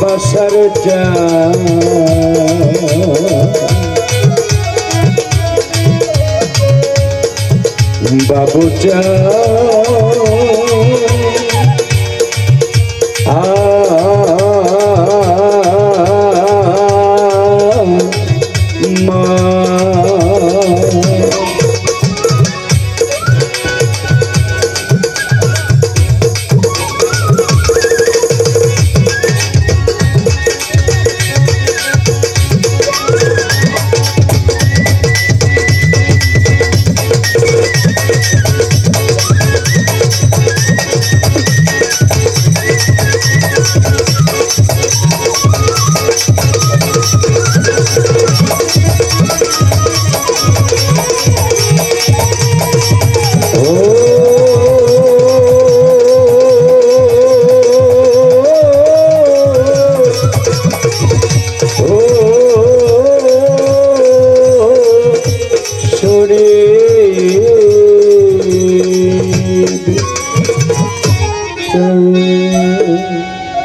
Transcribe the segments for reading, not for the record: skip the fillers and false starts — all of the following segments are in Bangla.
बसर बाबू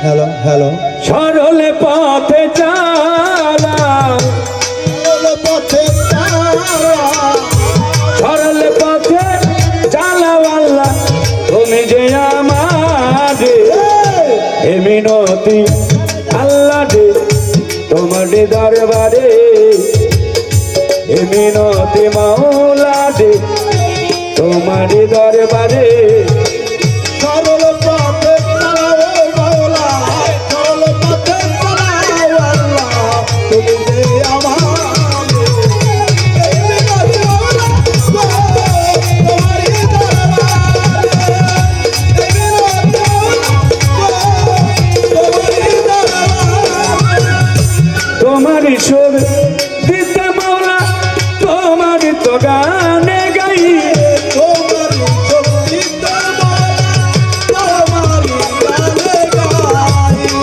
हेलो हेलो सरल पथे चला सरल पथे चला वाला তুমি যে আমার হে মিনতি আল্লাহ দে তোমার দরবারে হে মিনতি মাওলা দে তোমার দরবারে তোমারি সুর দিতে মাওলা তোমারি তো গানে গাই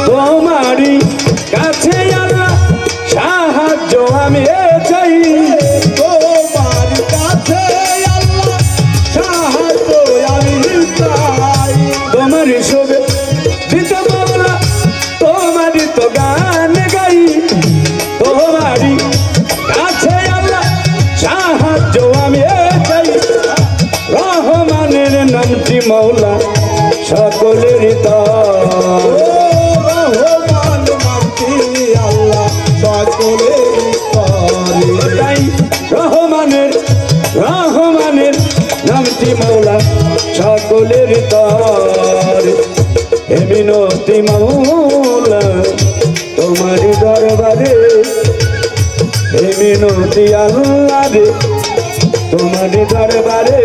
তোমারি কাছে আল্লাহ সাহায্য আমি চাই তোমারি কাছে আল্লাহ সাহায্য আমি চাই তোমারি সুর দিতে মাওলা তোমারি তো গানে গাই তোমারি কাছে আল্লাহ সাহায্য আমি চাই রহমানের নামটি মাওলা সকলের রহমান নামটি আল্লাহ সকলের তাই রহমানের রহমানের নামটি মাওলা সকলের তর হে মিনতি মাওলা তোমার দরবারে হে মিনতি আল্লাহ রে তোমার দরবারে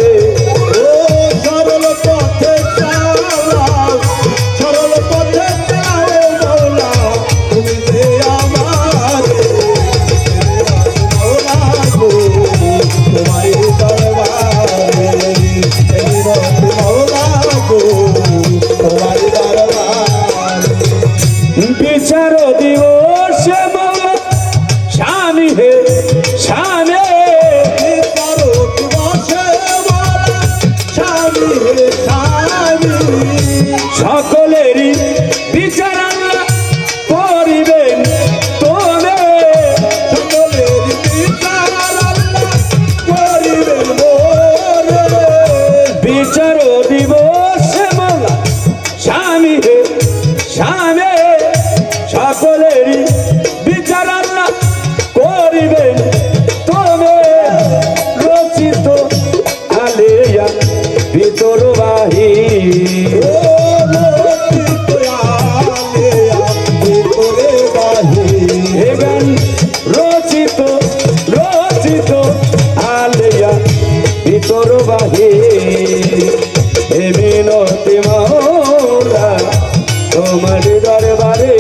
সরল পথে চালাও সরল পথে চালাও মৌলা তুমি যে আমার মৌলা গো তোমার দরবারে মৌলা গো তোমার দরবারে বিচার দিবসে মাওলা স্বামী হে স্বামী সকলেরই বিচার আল্লাহ করিবেন তোমে সকলেরই বিচার আল্লাহ করিবেন বিচার দিবসে মাওলা স্বামী হে স্বামী সকলেরই বিচার আল্লাহ করিবেন তোমে রচিত আলেয়া ভিতর বাহির রচিত রচিত আলেয়া ভিতর বাহির মিনতি মাওলা তোমার দরবারে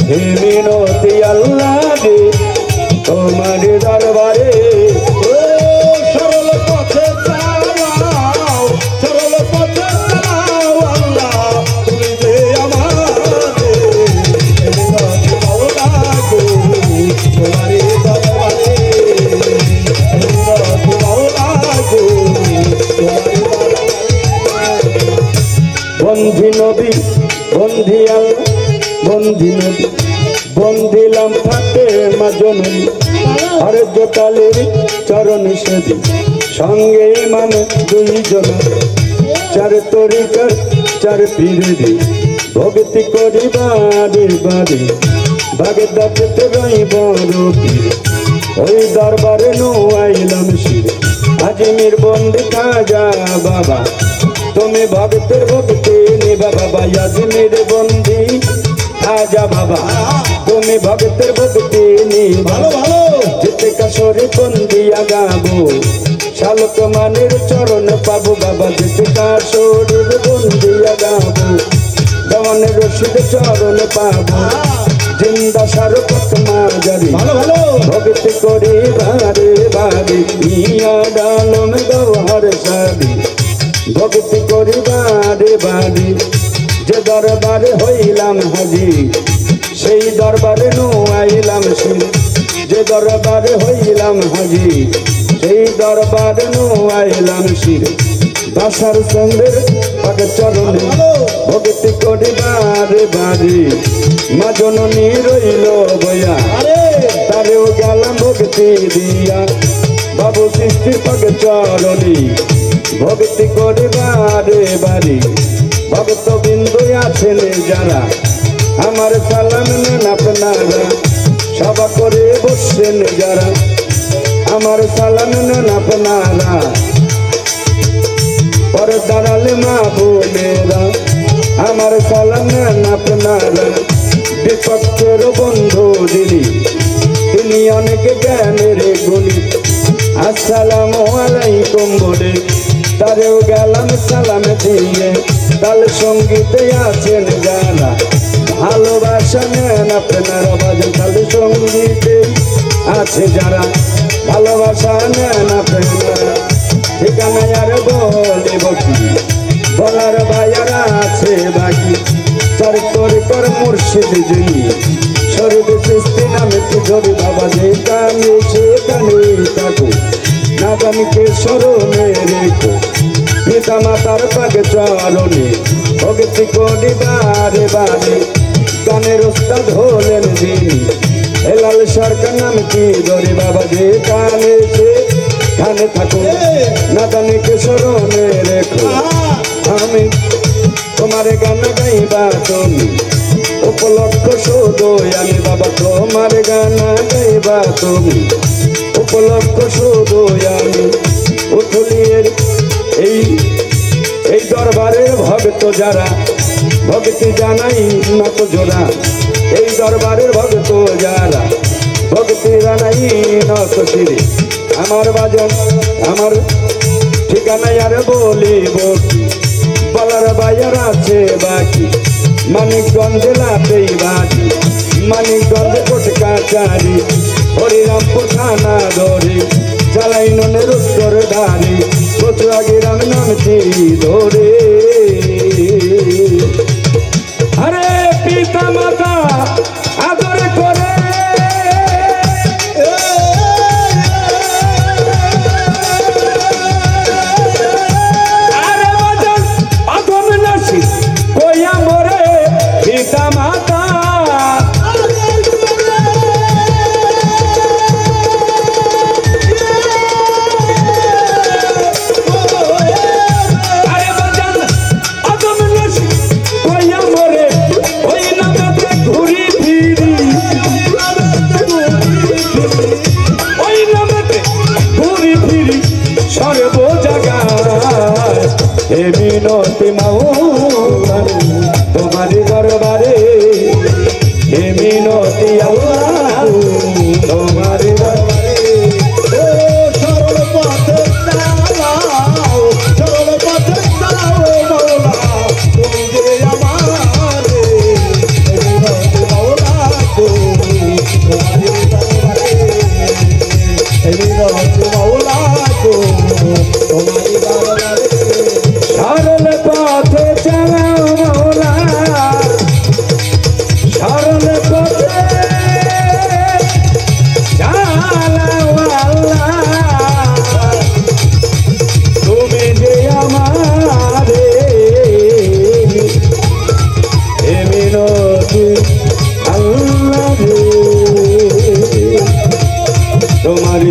হে মিনতি আল্লাহ রে তোমার দরবারে সরল পথে চালাও সরল পথে চালাও আল্লাহ তুমি যে আমারে মিনতি মাওলা গো তোমারে দরবারে মিনতি মাওলা গো তোমারে দরবারে বন্ধি নবী বন্ধি আল্লাহ বন্ধি নবী বন্দিলাম থাকে মাজনী আরে জোটালের চরণ সেদি সঙ্গে ইমাম দুইজন চার তরিকার চার পীরেরি ভক্তি করি বাড়ি বাড়ি বাগদাতে রই বড় পীর ওই দরবারে নোয়াইলাম শির আজমির বন্দি খাজা বাবা তুমি ভক্তের ভক্তি নিবা বাবা আজমির বন্দি খাজা বাবা তুমি ভক্তের ভক্তি নিবা ভালো ভালো যেতে কাশরে বন্দিয়া গাবো শালক মানের চরণ পাবো বাবা যেতে কাশরের বন্দিয়া গাবো দেওয়ানের রশিদ চরণ পাবো জিন্দা সারপত মাজারি ভালো ভালো ভক্তি করি বারে বারে মিয়া ডালম গৌহর সাদি ভক্তি করি বারে বারে যে দরবারে হইলাম হাজি সেই দরবারে নোয়াইলাম শির যে দরবারে হইলাম হাজি সেই দরবারে নোয়াইলাম শির দাসার সঙ্গের পাক চরণে ভক্তি করি বারে বারে মা জননী রইল বয়া আরে তারেও গেলাম ভক্তি দিয়া বাবু সৃষ্টির পাক চরণে ভক্তি করি বারে বারে ভক্ত বিন্দু আছেন যারা আমার সালাম নেন আপনারা সভা করে বসছেন যারা আমার সালাম নেন আপনারা পরে দাঁড়ালে মা বোনেরা আমার সালাম নেন আপনারা বিপক্ষের বন্ধু যিনি তিনি অনেক জ্ঞানের গুণী আসসালামু আলাইকুম বলে তারেও গেলাম সালাম দিয়ে তাল সঙ্গীতে আছেন যারা ভালোবাসা নেন আপনারা বাজেন তাল সঙ্গীতে আছে যারা ভালোবাসা নেন আপনারা ঠিকানা আর বলিব কি বলার ভাইয়ারা আছে বাকি চার তরিকার মুর্শিদ যিনি শরীরে সৃষ্টি নামে পুজোরি বাবা যে কানে সেখানে থাকো না জানিকে স্মরণে রেখো পিতা মাতার পাগ চরণে ভক্তি করি বারে বারে গানের উস্তাদ হলেন যিনি হেলাল সরকার নাম কি ধরে বাবা যে কানে সেখানে থাকো না জানিকে স্মরণে রেখো আমি তোমার গান গাইবা তুমি উপলক্ষ শুধু আমি বাবা তোমার গান গাইবা তুমি উপলক্ষ শুধু আমি উঠলিয়ের এই দরবারের ভক্ত যারা ভক্তি জানাই নত জোড়া এই দরবারের ভক্ত যারা ভক্তি জানাই নত শিরে আমার বাজন আমার ঠিকানা আর বলিব বলার বাজার আছে বাকি মানিকগঞ্জে লাতেই বাকি মানিকগঞ্জে কোটে কাচারি হরিরামপুর থানা ধরে চালাই ননের উত্তর ধারে কচুয়া গ্রাম নামটি ধরে আরে পিতা মাতা আদর করে পিতা মাতা আরে বাজান আদম নসি কইয়া মরে ওই নামতে ঘুরি ফিরি ওই নামতে ঘুরি ফিরি সর্ব জায়গায় এ মিনতি মাওলা তোমার দরবারে হে মিনতি আল্লাহ তোমার দরবারে সরল পথে চালাও সরল পথে চালাও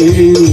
হাফিজ।